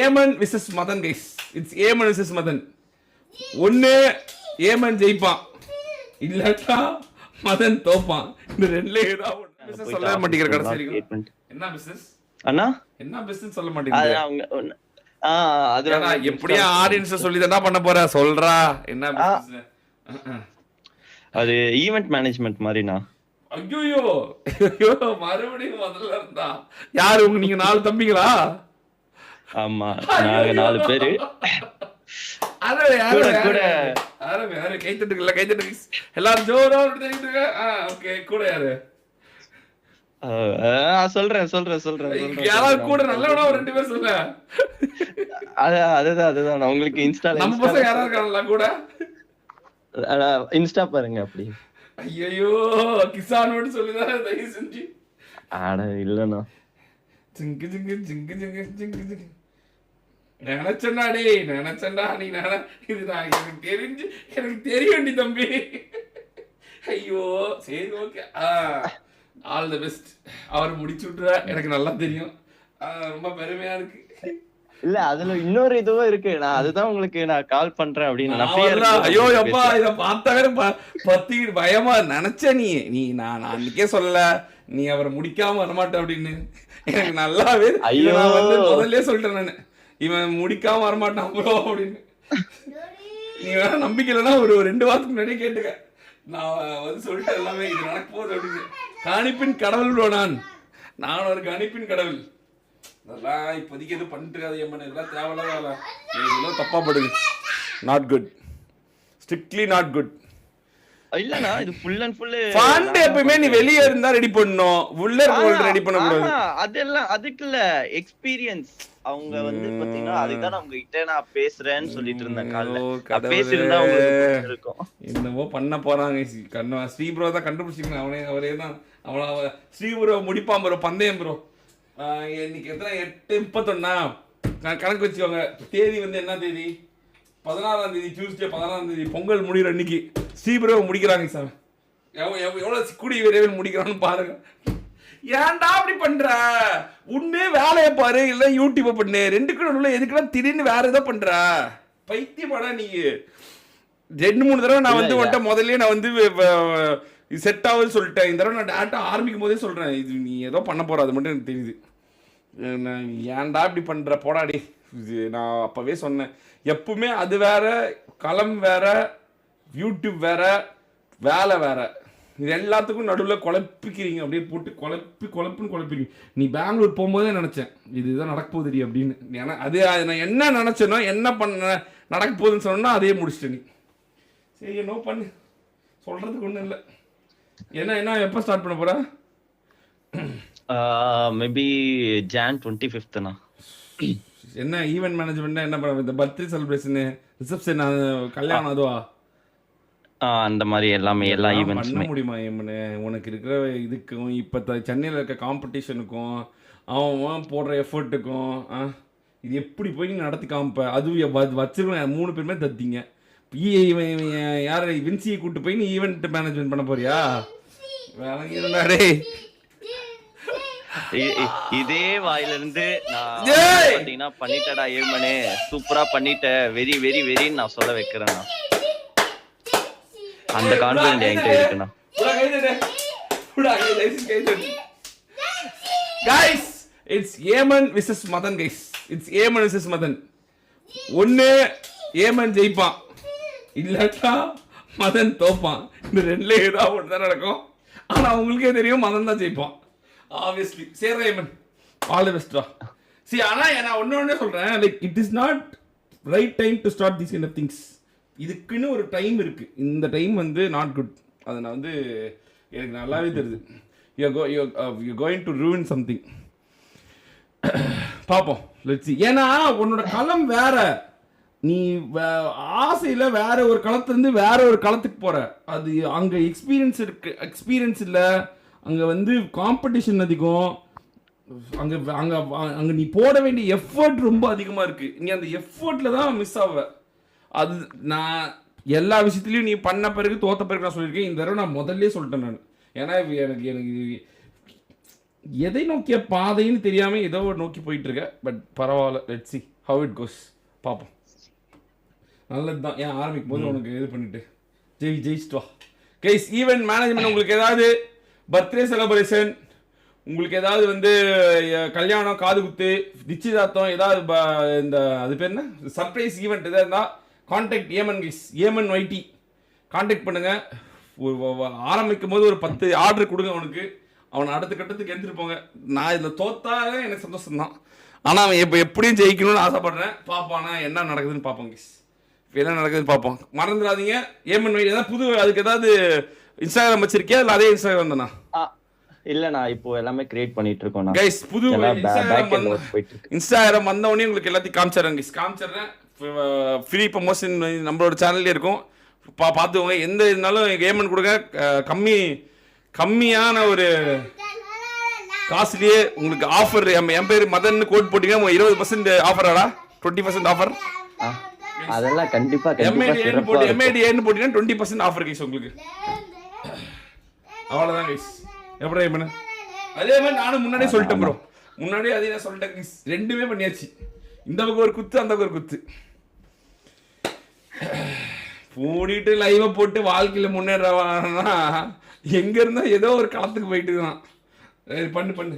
Yemen versus Madan guys. It's Yeman versus Madan. ஒன்னு ஏமன் ஜெயிப்பான், இல்லாட்டா மதன் தோப்பான். இந்த ரெண்டுல ஏதாவது ஒண்ணு. பிசினஸ் சொல்ல மாட்டேங்கிற கடைசி வரைக்கும். என்ன பிசினஸ் அண்ணா? என்ன பிசினஸ் சொல்ல மாட்டேங்குது. அதுல எப்படியா ஆடியன்ஸ் சொல்லி என்ன பண்ண போற சொல்றா. என்ன பிசினஸ்? அது ஈவென்ட் மேனேஜ்மெண்ட் மாதிரினா. ஐயோ மறுபடியும் முதல்ல இருந்தா. யாரு உங்க நீங்க 4 தம்பிங்களா? ஆமா, நாங்க 4 பேரு. எல்லாரும் ஜோரா ஓகே. கூட யாரு சொல்றேன் யாராவது கூட நல்லவனா 2 பேர் சொல்ல. அதுதான் உங்களுக்கு இன்ஸ்டா நம்ம பசங்க யாரா இருக்காங்களா கூட? இன்ஸ்டா பாருங்க அப்படி. ஐயோ கிசானோட சொல்லுதான் தயவு செஞ்சு. ஆட இல்லண்ணா. ஜிங்கு ஜிங்கு ஜிங்கு ஜிங்கு ஜிங்கு ஜிங்கு நினைச்சண்டா டே நினைச்சண்டா. நீ இது நான் எனக்கு தெரியும் தம்பி. ஐயோ சரி ஓகே. All the best. அவர் முடிச்சு விட்டுற எனக்கு நல்லா தெரியும். ரொம்ப பெருமையா இருக்கு. இல்ல அதுல இன்னொரு இதுவும் இருக்கு. நான் அதுதான் உங்களுக்கு நான் கால் பண்றேன் அப்படின்னு. ஐயோ அப்பா இத பார்த்தாவே பத்தி பயமா நினைச்ச. நீ நான் அன்னைக்கே சொல்ல நீ அவரை முடிக்காம வரமாட்டேன் அப்படின்னு. எனக்கு நல்லாவே நான் வந்து முதல்ல சொல்லிட்டேன் நானு இவன் முடிக்காம வரமாட்டான் ப்ரோ அப்படின்னு. நீ வேற நம்பிக்கை இல்லைன்னா ஒரு 2 வாரத்துக்கு முன்னாடியே கேட்டுக்க. நான் வந்து சொல்லிட்டேன் எல்லாமே இது நடக்க போகுது அப்படின்னு. கணிப்பின் கடவுள் ப்ரோ. நான் ஒரு கணிப்பின் கடவுள். அதெல்லாம் இப்போதைக்கு எதுவும் பண்ணிட்டு இருக்காது. ஏன் இதெல்லாம் தேவையில்லாத இதெல்லாம் தப்பா படுது. Not good, strictly not good. இல்லனா இது ஃபுல் அண்ட் ஃபுல் ஃபண்ட். எப்பவுமே நீ வெளிய இருந்தா ரெடி பண்ணனும், உள்ள இருக்கவங்க ரெடி பண்ண கூடாது. அதெல்லாம் அதுக்கு இல்ல எக்ஸ்பீரியன்ஸ். அவங்க வந்து பாத்தீங்கன்னா அதுதான் அவங்க கிட்ட நான் பேசுறேன்னு சொல்லிட்டு இருந்தேன். காலைல பேசிருந்தா உங்களுக்கு இருக்கும். என்னவோ பண்ண போறாங்க. ஸ்ரீ ப்ரோ தான் கண்டுபிடிச்சிங்க. அவரே தான் ஸ்ரீ ப்ரோ முடிப்பான் ப்ரோ. பந்தயம் ப்ரோ இன்னைக்கு எத்தனை 8:31 கணக்கு வச்சுக்கோங்க. தேதி வந்து என்ன தேதி? 16ஆம் தேதி, டியூஸ்டே 16ஆம் தேதி. பொங்கல் முடிகிற அன்னைக்கு ஸ்ரீபுரவை முடிக்கிறாங்க சார். எவ்வளோ கூடிய விரைவில் முடிக்கிறான்னு பாருங்க. ஏன்டா அப்படி பண்ற? உன்னே வேலையை பாரு, இல்லை யூடியூப்பை பண்ணு. 2க்கும் நடுவில் எதுக்குன்னா திடீர்னு வேற ஏதோ பண்ற. பைத்தியமாடா நீ. 2-3 தடவை நான் வந்து வந்துட்டேன். முதல்ல நான் வந்து செட் ஆகுதுன்னு சொல்லிட்டேன். இந்த தடவை நான் டேட்டா ஆரம்பிக்கும் போதே சொல்கிறேன் இது நீ ஏதோ பண்ண போகிற. அது மட்டும் எனக்கு தெரியுது. ஏன்டா இப்படி பண்ணுற போடாடி. இது நான் அப்போவே சொன்னேன். எப்பவுமே அது வேற, களம் வேற, யூடியூப் வேற, வேலை வேற. இது எல்லாத்துக்கும் நடுவில் குழப்பிக்கிறீங்க. அப்படியே போட்டு குழப்புன்னு குழப்பிக்கிறீங்க. நீ பெங்களூர் போகும்போதே நினச்சேன் இதுதான் நடக்க போகுதுடி அப்படின்னு. ஏன்னா அது நான் என்ன நினச்சேனோ என்ன பண்ண நடக்க போகுதுன்னு சொன்னா அதே முடிச்சிட்டேன் நீ. சரி என்ன பண்ணு, சொல்கிறதுக்கு ஒன்றும் இல்லை. என்ன எப்போ ஸ்டார்ட் பண்ண போற? Maybe Jan 25th. என்ன ஈவென்ட் மேனேஜ்மெண்ட் என்ன பண்ண? இந்த பர்த்டே செலிப்ரேஷன், ரிசப்ஷன், கல்யாணம் அதுவா? அந்த மாதிரி எல்லாமே எல்லா ஈவென்ட்ஸுமே பண்ண முடியுமா? உனக்கு இருக்கிற இதுக்கும் இப்போ சென்னையில் இருக்க காம்படிஷனுக்கும் அவன் போடுற எஃபர்ட்டுக்கும் இது எப்படி போய் நடத்தி காமிப்ப? அதுவும் வச்சிருக்கணும் 3 பேருமே தத்திங்க. யார வின்சியை கூட்டு போய் நீ ஈவென்ட் மேனேஜ்மெண்ட் பண்ண போறியா? வேலைங்கிறாடே. இதே வாயில இருந்து நான் பண்ணிட்டடா ஏமனே, சூப்பரா பண்ணிட்ட, வெரி வெரி வெரின்னு நான் சொல்ல வைக்கிறேன். அந்த கான்ஃபிடன்ட் என்கிட்ட இருக்குண்ணா. Guys, it's Yeman vs Madan guys. It's Yeman vs Madan. ஒன்னு ஏமன் ஜெயிப்பான், இல்லாட்டா மதன் தோப்பான். இந்த ரெண்டுல ஏதாவது ஒன்று தான் நடக்கும். ஆனா உங்களுக்கே தெரியும் மதன் தான் ஜெயிப்பான் ஆப்வியஸ்லி. சரி Yeman, all the best. See, ஆனா நான் ஒண்ணே சொல்றேன், like it is not right time to start these kind of things. இதுக்குன்னு ஒரு டைம் இருக்கு. இந்த டைம் வந்து நாட் குட். அதை நான் வந்து எனக்கு நல்லாவே தெரியுது. You going to ruin something. பார்ப்போம், லெட்ஸ் see. ஏன்னா உன்னோட களம் வேற. நீ ஆசையில் வேற ஒரு களத்துலேருந்து வேற ஒரு களத்துக்கு போற. அது அங்கே எக்ஸ்பீரியன்ஸ் இருக்கு, எக்ஸ்பீரியன்ஸ் இல்லை. அங்கே வந்து காம்படிஷன் அதிகம். அங்கே அங்கே அங்கே நீ போட வேண்டிய எஃபர்ட் ரொம்ப அதிகமாக இருக்கு. நீ அந்த எஃபர்ட்டில் தான் மிஸ் ஆவ. அது நான் எல்லா விஷயத்துலையும் நீ பண்ண பிறகு தோத்த பிறகு நான் சொல்லியிருக்கேன். இந்த தடவை நான் முதல்ல சொல்லிட்டேன் நான். ஏன்னா எனக்கு எனக்கு எதை நோக்கிய பாதைன்னு தெரியாம ஏதோ ஒரு நோக்கி போயிட்டு இருக்க. பட் பரவாயில்ல, let's see how it goes. பார்ப்போம். நல்லது தான். ஏன் ஆரம்பிக்கும் போது உனக்கு இது பண்ணிட்டு ஜெயிச்சிட்டு வா. கைஸ், ஈவென்ட் மேனேஜ்மெண்ட் உங்களுக்கு ஏதாவது பர்த்டே செலிப்ரேஷன், உங்களுக்கு ஏதாவது வந்து கல்யாணம், காது குத்து, நிச்சயதார்த்தம், ஏதாவது இந்த அது பேர் என்ன சர்ப்ரைஸ் ஈவெண்ட் எதாவது இருந்தால் கான்டாக்ட் ஏமன் கைஸ், ஏமன் வைட்டி கான்டாக்ட் பண்ணுங்க. ஆரம்பிக்கும் போது ஒரு 10 ஆர்டர் கொடுங்க அவனுக்கு, அவனை அடுத்த கட்டத்துக்கு எடுத்துகிட்டு போங்க. நான் இதில் தோத்தாலே எனக்கு சந்தோஷம் தான். ஆனால் அவன் இப்போ எப்படியும் ஜெயிக்கணும்னு ஆசைப்படுறேன். பார்ப்பானா என்ன நடக்குதுன்னு பார்ப்போம் கைஸ். இப்போ என்ன நடக்குதுன்னு பார்ப்போம். மறந்துடாதீங்க ஏமன் வைட்டி. ஏதாவது புது அதுக்கு ஏதாவது இன்ஸ்டாகிராம் வச்சிருக்கியா இல்லை அதே இன்ஸ்டாகிராம் தானா? இல்ல, நான் இப்போ எல்லாமே கிரியேட் பண்ணிட்டு இருக்கோம் கைஸ். புது இன்ஸ்டாகிராம் வந்த உடனே உங்களுக்கு எல்லாத்தையும் காமிச்சிடுறேன் கைஸ். காமிச்சிடுறேன். ஃப்ரீ ப்ரமோஷன் நம்மளோட சேனல்லே இருக்கும். பார்த்துக்கோங்க. எந்த இருந்தாலும் ஏமன் கொடுங்க. கம்மியான ஒரு காசுலேயே உங்களுக்கு ஆஃபர். என் பேர் மதன் கோட் போட்டீங்க 20% ஆஃபராடா, 20% ஆஃபர். அதெல்லாம் கண்டிப்பா MADN போட்டீங்கன்னா 20% ஆஃபர் கைஸ் உங்களுக்கு. அவ்வளோதான் கைஸ். எப்படி பண்ண அதே மாதிரி நானும் முன்னாடியே சொல்லிட்டேன் ப்ரோ. முன்னாடியே அதே நான் சொல்லிட்டேன் கைஸ். ரெண்டுமே பண்ணியாச்சு. இந்த பக்கம் ஒரு குத்து, அந்த பக்கம் ஒரு குத்து. மூடிட்டு லைவை போட்டு வாழ்க்கையில் முன்னேறவானா எங்க இருந்தா ஏதோ ஒரு களத்துக்கு போயிட்டு தான். பண்ணு